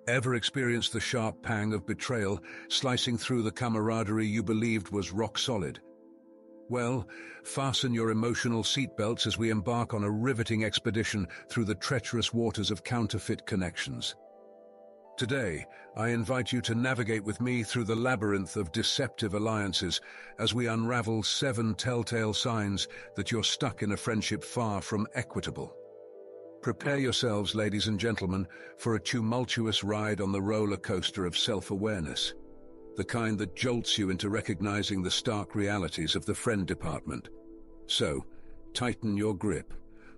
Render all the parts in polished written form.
Ever experienced the sharp pang of betrayal, slicing through the camaraderie you believed was rock solid? Well, fasten your emotional seatbelts as we embark on a riveting expedition through the treacherous waters of counterfeit connections. Today, I invite you to navigate with me through the labyrinth of deceptive alliances as we unravel 7 telltale signs that you're stuck in a friendship far from equitable. Prepare yourselves, ladies and gentlemen, for a tumultuous ride on the roller coaster of self-awareness, the kind that jolts you into recognizing the stark realities of the friend department. So, tighten your grip,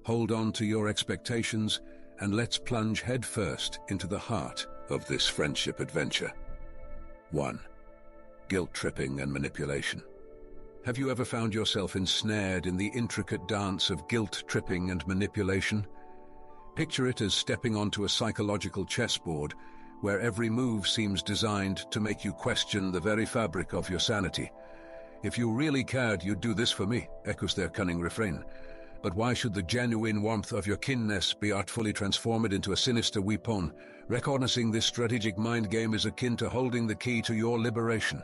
hold on to your expectations, and let's plunge headfirst into the heart of this friendship adventure. 1. Guilt tripping and manipulation. Have you ever found yourself ensnared in the intricate dance of guilt tripping and manipulation? Picture it as stepping onto a psychological chessboard, where every move seems designed to make you question the very fabric of your sanity. "If you really cared, you'd do this for me," echoes their cunning refrain. But why should the genuine warmth of your kinness be artfully transformed into a sinister weapon? Recognizing this strategic mind game is akin to holding the key to your liberation.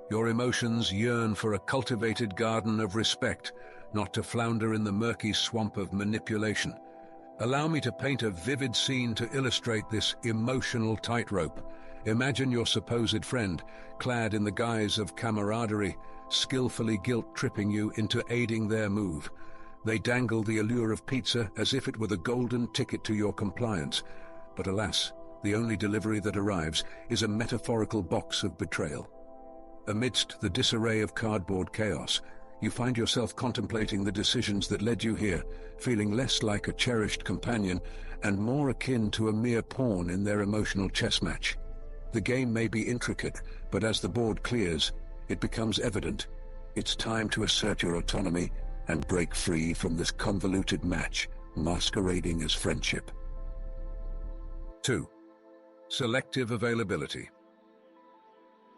Your emotions yearn for a cultivated garden of respect, not to flounder in the murky swamp of manipulation. Allow me to paint a vivid scene to illustrate this emotional tightrope. Imagine your supposed friend, clad in the guise of camaraderie, skillfully guilt-tripping you into aiding their move. They dangle the allure of pizza as if it were the golden ticket to your compliance. But alas, the only delivery that arrives is a metaphorical box of betrayal. Amidst the disarray of cardboard chaos, you find yourself contemplating the decisions that led you here, feeling less like a cherished companion and more akin to a mere pawn in their emotional chess match. The game may be intricate, but as the board clears, it becomes evident. It's time to assert your autonomy and break free from this convoluted match, masquerading as friendship. 2. Selective availability.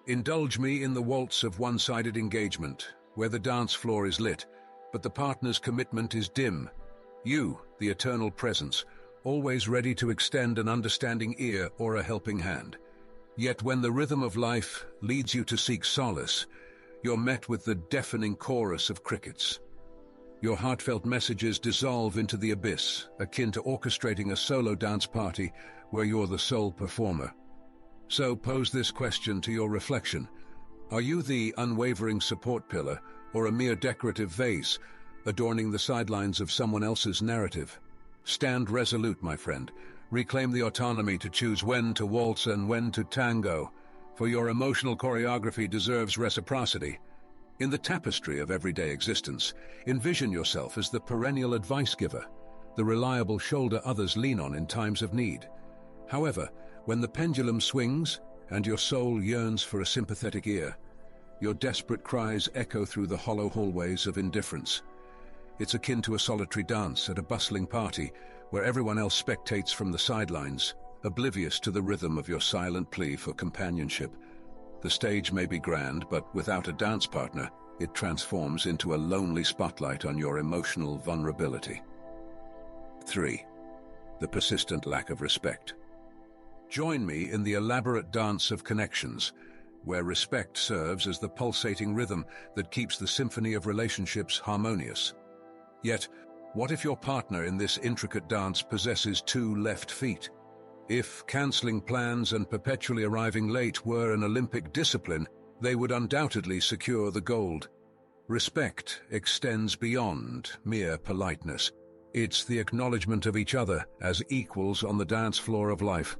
Indulge me in the waltz of one-sided engagement, where the dance floor is lit, but the partner's commitment is dim. You, the eternal presence, always ready to extend an understanding ear or a helping hand. Yet when the rhythm of life leads you to seek solace, you're met with the deafening chorus of crickets. Your heartfelt messages dissolve into the abyss, akin to orchestrating a solo dance party where you're the sole performer. So pose this question to your reflection. Are you the unwavering support pillar or a mere decorative vase adorning the sidelines of someone else's narrative? Stand resolute, my friend. Reclaim the autonomy to choose when to waltz and when to tango, for your emotional choreography deserves reciprocity. In the tapestry of everyday existence, envision yourself as the perennial advice giver, the reliable shoulder others lean on in times of need. However, when the pendulum swings and your soul yearns for a sympathetic ear, your desperate cries echo through the hollow hallways of indifference. It's akin to a solitary dance at a bustling party where everyone else spectates from the sidelines, oblivious to the rhythm of your silent plea for companionship. The stage may be grand, but without a dance partner, it transforms into a lonely spotlight on your emotional vulnerability. 3. The persistent lack of respect. Join me in the elaborate dance of connections, where respect serves as the pulsating rhythm that keeps the symphony of relationships harmonious. Yet, what if your partner in this intricate dance possesses 2 left feet? If cancelling plans and perpetually arriving late were an Olympic discipline, they would undoubtedly secure the gold. Respect extends beyond mere politeness. It's the acknowledgement of each other as equals on the dance floor of life.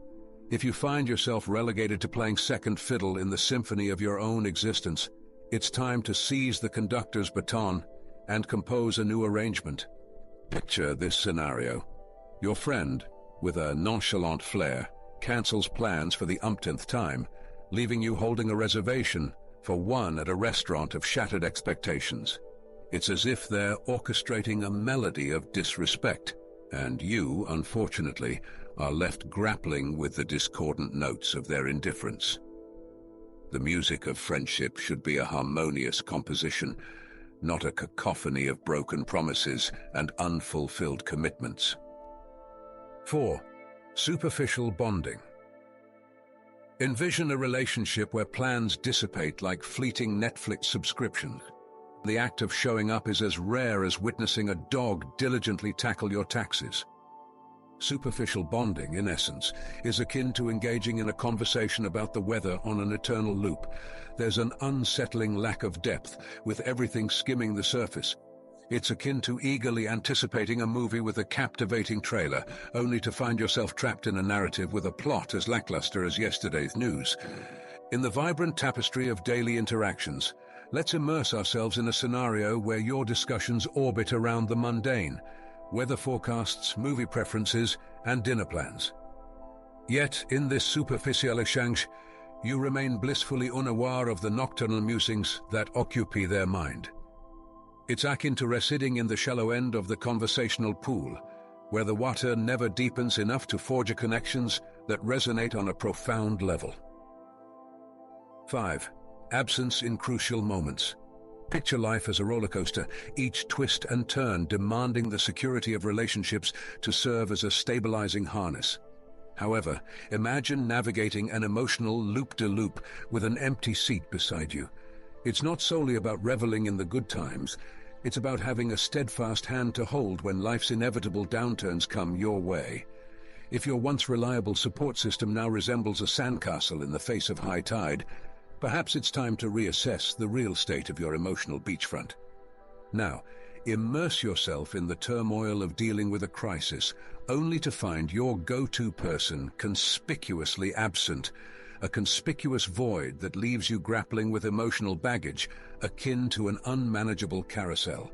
If you find yourself relegated to playing second fiddle in the symphony of your own existence, it's time to seize the conductor's baton and compose a new arrangement. Picture this scenario. Your friend, with a nonchalant flair, cancels plans for the umpteenth time, leaving you holding a reservation for one at a restaurant of shattered expectations. It's as if they're orchestrating a melody of disrespect, and you, unfortunately, are left grappling with the discordant notes of their indifference. The music of friendship should be a harmonious composition, not a cacophony of broken promises and unfulfilled commitments. 4. Superficial bonding. Envision a relationship where plans dissipate like fleeting Netflix subscriptions. The act of showing up is as rare as witnessing a dog diligently tackle your taxes. Superficial bonding, in essence, is akin to engaging in a conversation about the weather on an eternal loop. There's an unsettling lack of depth, with everything skimming the surface. It's akin to eagerly anticipating a movie with a captivating trailer, only to find yourself trapped in a narrative with a plot as lackluster as yesterday's news. In the vibrant tapestry of daily interactions, let's immerse ourselves in a scenario where your discussions orbit around the mundane: weather forecasts, movie preferences, and dinner plans. Yet, in this superficial exchange, you remain blissfully unaware of the nocturnal musings that occupy their mind. It's akin to sitting in the shallow end of the conversational pool, where the water never deepens enough to forge connections that resonate on a profound level. 5. Absence in crucial moments. Picture life as a roller coaster, each twist and turn demanding the security of relationships to serve as a stabilizing harness. However, imagine navigating an emotional loop-de-loop with an empty seat beside you. It's not solely about reveling in the good times. It's about having a steadfast hand to hold when life's inevitable downturns come your way. If your once reliable support system now resembles a sandcastle in the face of high tide, perhaps it's time to reassess the real state of your emotional beachfront. Now, immerse yourself in the turmoil of dealing with a crisis, only to find your go-to person conspicuously absent, a conspicuous void that leaves you grappling with emotional baggage akin to an unmanageable carousel.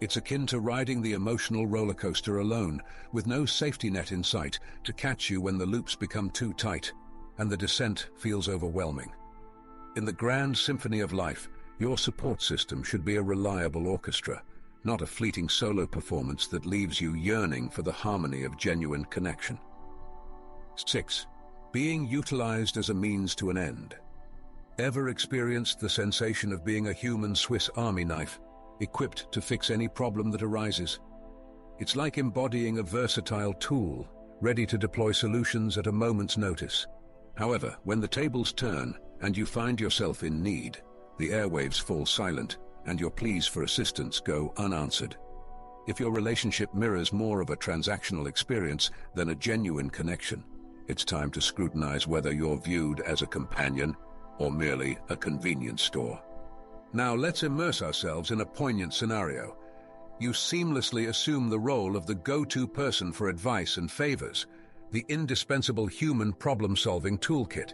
It's akin to riding the emotional roller coaster alone, with no safety net in sight to catch you when the loops become too tight and the descent feels overwhelming. In the grand symphony of life, your support system should be a reliable orchestra, not a fleeting solo performance that leaves you yearning for the harmony of genuine connection. 6. Being utilized as a means to an end. Ever experienced the sensation of being a human Swiss Army knife, equipped to fix any problem that arises? It's like embodying a versatile tool, ready to deploy solutions at a moment's notice. However, when the tables turn and you find yourself in need, the airwaves fall silent and your pleas for assistance go unanswered. If your relationship mirrors more of a transactional experience than a genuine connection, it's time to scrutinize whether you're viewed as a companion or merely a convenience store. Now let's immerse ourselves in a poignant scenario. You seamlessly assume the role of the go-to person for advice and favors, the indispensable human problem-solving toolkit.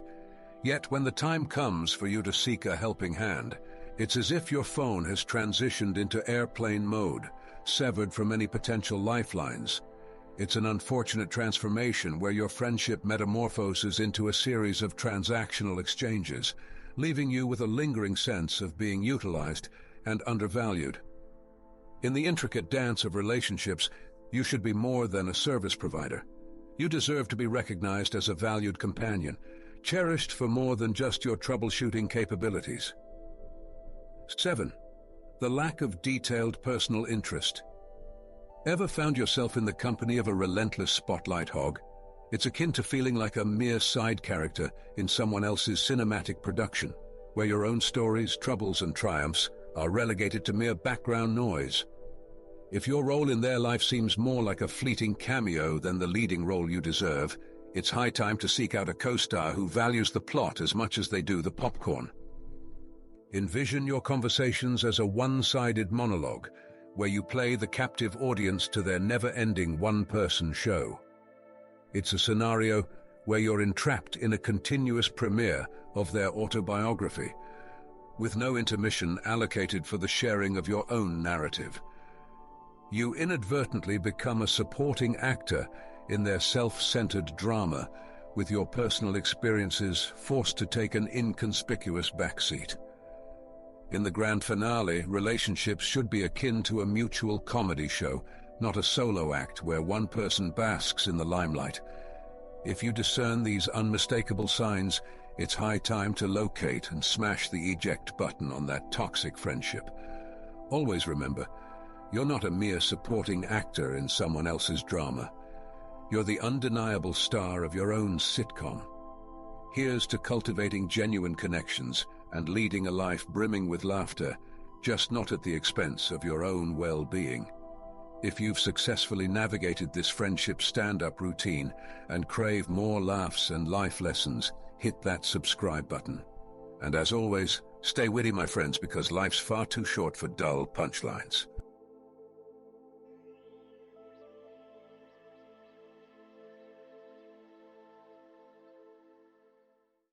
Yet when the time comes for you to seek a helping hand, it's as if your phone has transitioned into airplane mode, severed from any potential lifelines. It's an unfortunate transformation where your friendship metamorphoses into a series of transactional exchanges, leaving you with a lingering sense of being utilized and undervalued. In the intricate dance of relationships, you should be more than a service provider. You deserve to be recognized as a valued companion, cherished for more than just your troubleshooting capabilities. 7. The lack of detailed personal interest. Ever found yourself in the company of a relentless spotlight hog? It's akin to feeling like a mere side character in someone else's cinematic production, where your own stories, troubles, and triumphs are relegated to mere background noise. If your role in their life seems more like a fleeting cameo than the leading role you deserve, it's high time to seek out a co-star who values the plot as much as they do the popcorn. Envision your conversations as a one-sided monologue, where you play the captive audience to their never-ending one-person show. It's a scenario where you're entrapped in a continuous premiere of their autobiography, with no intermission allocated for the sharing of your own narrative. You inadvertently become a supporting actor in their self-centered drama, with your personal experiences forced to take an inconspicuous backseat. In the grand finale, relationships should be akin to a mutual comedy show, not a solo act where one person basks in the limelight. If you discern these unmistakable signs, it's high time to locate and smash the eject button on that toxic friendship. Always remember, you're not a mere supporting actor in someone else's drama. You're the undeniable star of your own sitcom. Here's to cultivating genuine connections and leading a life brimming with laughter, just not at the expense of your own well-being. If you've successfully navigated this friendship stand-up routine and crave more laughs and life lessons, hit that subscribe button. And as always, stay witty, my friends, because life's far too short for dull punchlines.